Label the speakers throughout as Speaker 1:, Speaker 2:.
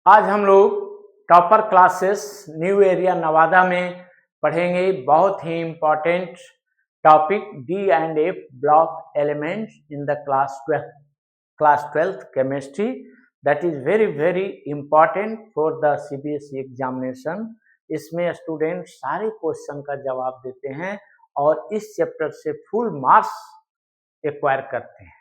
Speaker 1: आज हम लोग topper classes new area Nawada में पढ़ेंगे बहुत ही important topic D and F block elements in the class 12th chemistry that is very important for the CBSE examination. इसमें स्टूडेंट सारे क्वेश्चन का जवाब देते हैं और इस चैप्टर से फुल मार्क्स एक्वायर करते हैं।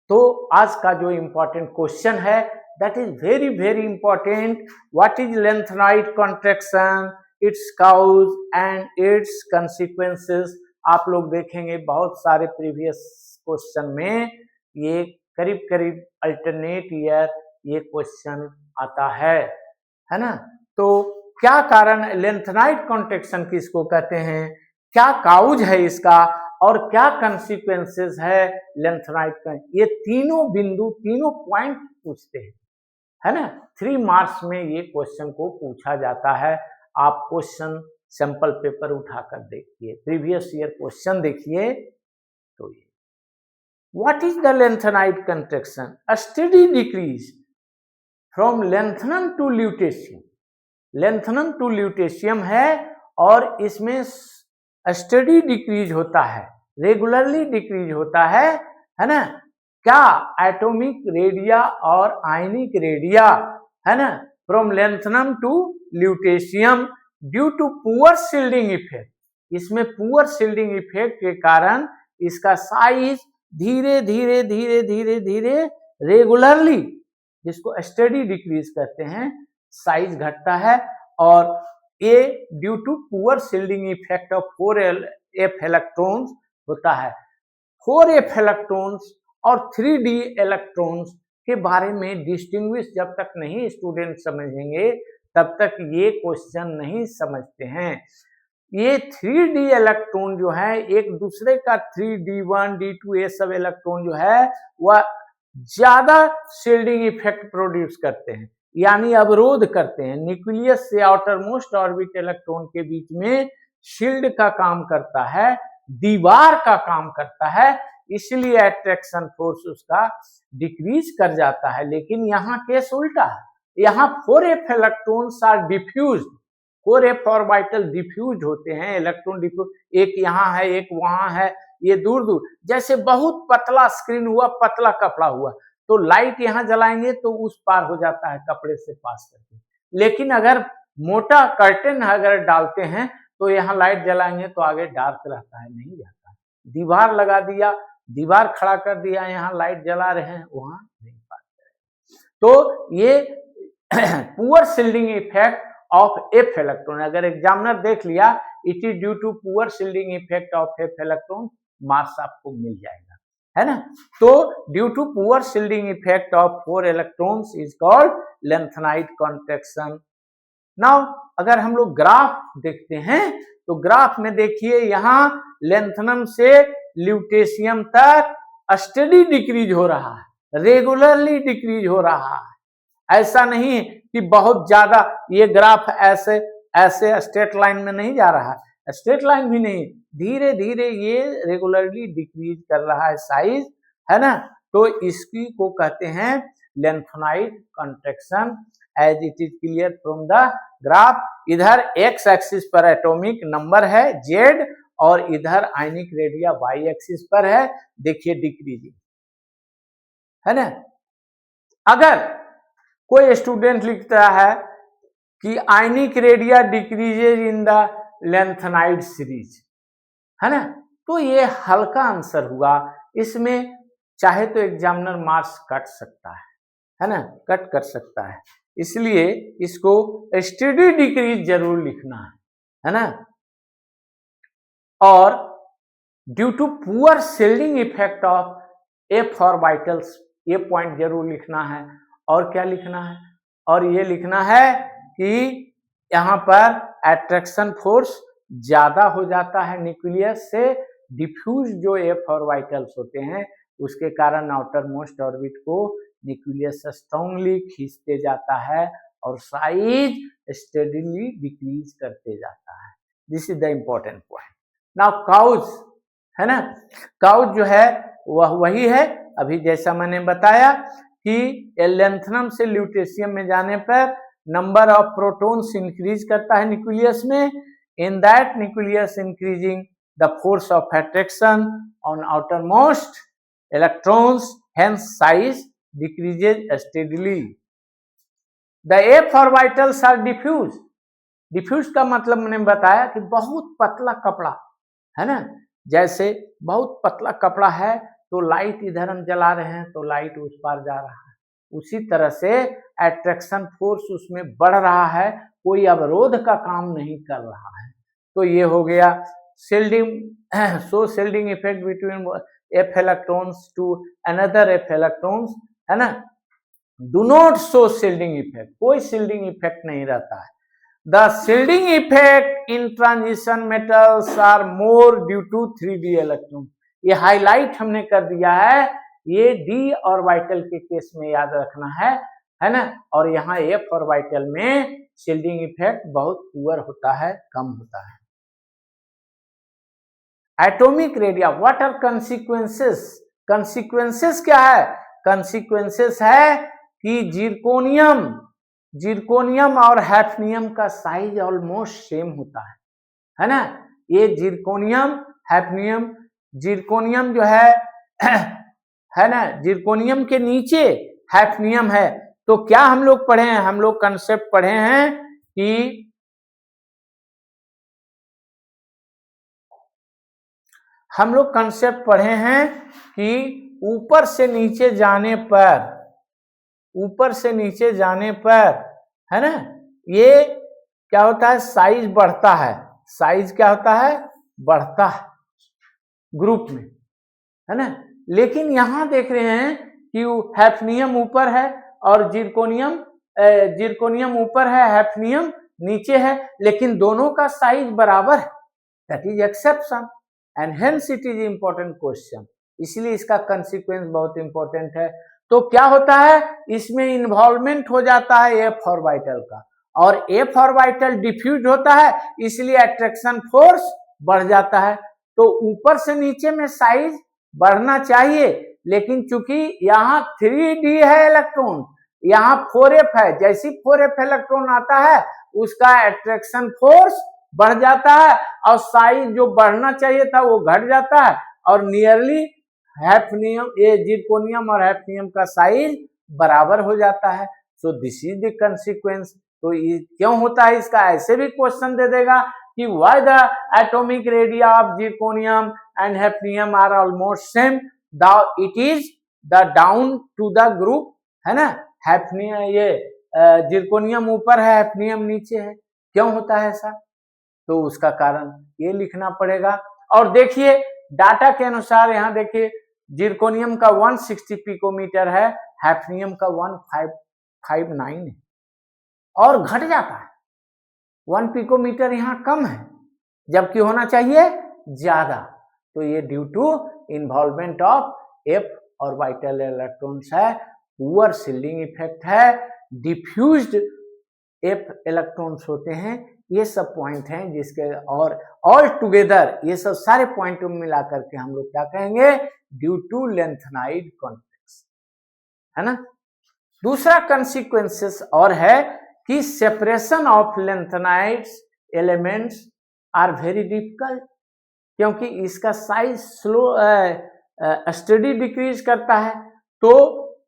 Speaker 1: तो आज का जो इम्पोर्टेंट क्वेश्चन है that is very important. What is lengthenite contraction, its cause and its consequences? आप लोग देखेंगे बहुत सारे प्रीवियस क्वेश्चन में ये करीब अल्टरनेट ईयर ये क्वेश्चन आता है ना। तो क्या कारण लेंथनाइट कॉन्ट्रैक्शन किसको कहते हैं, क्या काउज है इसका और क्या कंसिक्वेंसेस है लेंथनाइट का, ये तीनों बिंदु तीनों पॉइंट पूछते हैं, है ना। 3 मार्क्स में ये क्वेश्चन को पूछा जाता है। आप क्वेश्चन सैंपल पेपर उठाकर देखिए, प्रीवियस ईयर क्वेश्चन देखिए। तो ये what is the lanthanide contraction, a steady decrease from lanthanum to lutetium. Lanthanum to lutetium है और इसमें स्टेडी डिक्रीज होता है, रेगुलरली डिक्रीज होता है ना। क्या एटॉमिक रेडिया और आयनिक रेडिया, है ना, from lanthanum to lutetium due to poor shielding effect. इसमें पुअर शिल्डिंग इफेक्ट के कारण इसका साइज धीरे धीरे रेगुलरली, जिसको स्टेडी डिक्रीज कहते हैं, साइज घटता है। और ये due to poor shielding effect of 4f electrons होता है। 4f इलेक्ट्रॉन्स और 3d इलेक्ट्रॉन्स के बारे में डिस्टिंग्विश जब तक नहीं स्टूडेंट समझेंगे तब तक ये क्वेश्चन नहीं समझते हैं। ये 3d इलेक्ट्रॉन जो है एक दूसरे का 3d1 d2 ये सब इलेक्ट्रॉन जो है वह ज्यादा शील्डिंग इफेक्ट प्रोड्यूस करते हैं, यानी अवरोध करते हैं। न्यूक्लियस से आउटर मोस्ट ऑर्बिट इलेक्ट्रॉन के बीच में शील्ड का काम करता है, दीवार का काम करता है, इसलिए अट्रैक्शन फोर्स उसका डिक्रीज कर जाता है। लेकिन यहाँ केस उल्टा है, यहाँ 4f electrons are diffused, 4f orbital diffuse होते हैं, इलेक्ट्रॉन डिफ्यूज, एक यहाँ है एक वहां है, ये दूर जैसे बहुत पतला स्क्रीन हुआ, पतला कपड़ा हुआ, तो लाइट यहाँ जलाएंगे तो उस पार हो जाता है कपड़े से पास करके। लेकिन अगर मोटा कर्टेन अगर डालते हैं तो यहाँ लाइट जलाएंगे तो आगे डार्क रहता है, नहीं जाता। दीवार लगा दिया, दीवार खड़ा कर दिया, यहाँ लाइट जला रहे हैं, वहां नहीं पास करेगा। तो ये poor shielding effect of F electron, अगर एग्जामिनर देख लिया it is due to poor shielding effect of F electron, marks आपको मिल जाएगा, है ना। तो due to poor shielding effect of 4 electrons is called lanthanide contraction. Now अगर हम लोग ग्राफ देखते हैं तो ग्राफ में देखिए यहाँ लेंथनम से ल्यूटेशियम तक स्टेडी डिक्रीज हो रहा है, रेगुलरली डिक्रीज हो रहा है। ऐसा नहीं कि बहुत ज्यादा, ये ग्राफ ऐसे स्ट्रेट लाइन में नहीं जा रहा है, स्ट्रेट लाइन भी नहीं, धीरे धीरे ये रेगुलरली डिक्रीज कर रहा है साइज, है ना। तो इसकी को कहते हैं lanthanide contraction as it is clear from the graph. इधर एक्स एक्सिस पर एटॉमिक नंबर है Z और इधर आयनिक रेडिया वाई एक्सिस पर है, देखिए डिक्रीजिंग, है ना। अगर कोई स्टूडेंट लिखता है कि ionic radii decreases in the lanthanide series, है ना, तो ये हल्का आंसर हुआ। इसमें चाहे तो एग्जामिनर मार्क्स कट सकता है ना, कट कर सकता है, इसलिए इसको स्टेडी डिक्रीज जरूर लिखना है ना। और due to poor shielding effect of F orbitals, ये पॉइंट जरूर लिखना है। और क्या लिखना है, और ये लिखना है कि यहाँ पर अट्रैक्शन फोर्स ज्यादा हो जाता है न्यूक्लियस से, डिफ्यूज जो एफ ऑर्बिटल्स होते हैं उसके कारण आउटर मोस्ट ऑर्बिट को न्यूक्लियस स्ट्रांगली खींचते जाता है और साइज स्टेडीली डिक्रीज करते जाता है। This is the important point. Now cause, है ना, काउज जो है वह वही है अभी जैसा मैंने बताया कि लेंथनम से ल्यूटेशियम में जाने पर नंबर ऑफ प्रोटॉन्स इंक्रीज करता है न्यूक्लियस में, in that nucleus increasing the force of attraction on outermost electrons, hence size decreases steadily. The F orbitals are diffuse. Diffuse का मतलब मैंने बताया कि बहुत पतला कपड़ा है ना, जैसे बहुत पतला कपड़ा है तो लाइट इधर हम जला रहे हैं तो लाइट उस पार जा रहा है, उसी तरह से अट्रैक्शन फोर्स उसमें बढ़ रहा है, कोई अवरोध का काम नहीं कर रहा है। तो ये हो गया shielding, so shielding effect between F electrons to another F electrons, है ना, do not show shielding effect, कोई शील्डिंग इफेक्ट नहीं रहता है। The shielding effect in transition metals are more due to 3d electron। ये हाईलाइट हमने कर दिया है, ये d ऑर्बिटल के केस में याद रखना है ना, और यहाँ f ऑर्बिटल में शील्डिंग इफेक्ट बहुत पुअर होता है, कम होता है। Atomic radii, what are consequences? Consequences क्या है? कंसिक्वेंसेस है कि जिरकोनियम और हैफनियम का साइज ऑलमोस्ट सेम होता है ना। ये जिरकोनियम हैफनियम, जिरकोनियम जो है ना, जिरकोनियम के नीचे हैफनियम है। तो क्या हम लोग पढ़े हैं? हम लोग कंसेप्ट पढ़े हैं कि ऊपर से नीचे जाने पर है ना, ये क्या होता है? साइज बढ़ता है। साइज क्या होता है? बढ़ता है ग्रुप में, है ना। लेकिन यहां देख रहे हैं कि हैफनियम ऊपर है और जिरकोनियम ऊपर है, हैफनियम नीचे है, लेकिन दोनों का साइज बराबर है। That is exception and hence it is important question, इसलिए इसका कंसिक्वेंस बहुत इंपॉर्टेंट है। तो क्या होता है? इसमें इन्वॉल्वमेंट हो जाता है एफ ऑर्बिटल का, और एफ ऑर्बिटल डिफ्यूज होता है, इसलिए अट्रैक्शन फोर्स बढ़ जाता है। तो ऊपर से नीचे में साइज बढ़ना चाहिए, लेकिन चूंकि यहाँ 3d है इलेक्ट्रॉन, यहाँ 4f है, जैसी 4f इलेक्ट्रॉन आता है उसका अट्रैक्शन फोर्स बढ़ जाता है और साइज जो बढ़ना चाहिए था वो घट जाता है, और नियरली हैफनियम, ये जिरकोनियम और हैफनियम का साइज बराबर हो जाता है। So this is the consequence. तो ये क्यों होता है? इसका ऐसे भी क्वेश्चन दे देगा कि why the atomic radii of zirconium and hafnium are almost same, it is the down to the group, है ना। हैफनियम, ये जिरकोनियम ऊपर है, हैफनियम नीचे है। क्यों होता है ऐसा? तो उसका कारण ये लिखना पड़ेगा। और देखिए डाटा के अनुसार, यहाँ देखिए जिरकोनियम का 160 पिकोमीटर है, हैफनियम का 159 है, और घट जाता है। 1 पिकोमीटर यहाँ कम है, जबकि होना चाहिए ज्यादा। तो ये due to involvement of F orbital electrons है, पुअर शील्डिंग इफेक्ट है, डिफ्यूज्ड एफ इलेक्ट्रॉन्स होते हैं। ये सब पॉइंट हैं जिसके, और ऑल टुगेदर ये सब सारे पॉइंट मिला करके हम लोग क्या कहेंगे? ड्यू टू लेंथेनाइड कॉन्टेक्स, है ना। दूसरा कंसिक्वेंसेस और है कि separation of lanthanides elements are very difficult, क्योंकि इसका साइज स्लो स्टडी डिक्रीज करता है। तो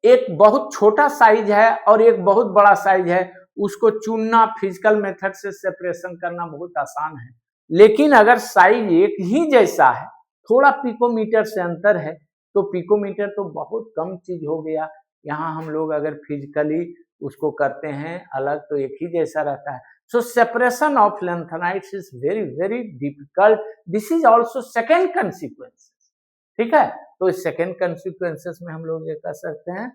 Speaker 1: एक बहुत छोटा साइज है और एक बहुत बड़ा साइज है, उसको चुनना, फिजिकल मेथड से सेपरेशन करना बहुत आसान है। लेकिन अगर साइज एक ही जैसा है, थोड़ा पिकोमीटर से अंतर है, तो पिकोमीटर तो बहुत कम चीज हो गया। यहाँ हम लोग अगर फिजिकली उसको करते हैं अलग तो एक ही जैसा रहता है। So separation of lanthanides is very very difficult. This is also second consequences, ठीक है। तो इस सेकेंड कंसिक्वेंसेस में हम लोग ये कर सकते हैं।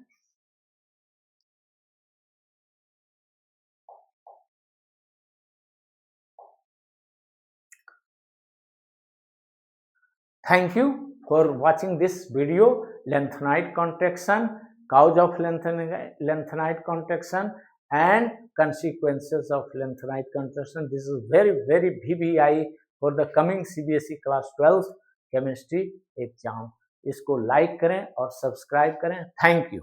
Speaker 1: Thank you for watching this video, lanthanide contraction, cause of lanthanide contraction and consequences of lanthanide contraction. This is very very VVI for the coming CBSE class 12 chemistry exam. इसको like करें और सब्सक्राइब करें। Thank you.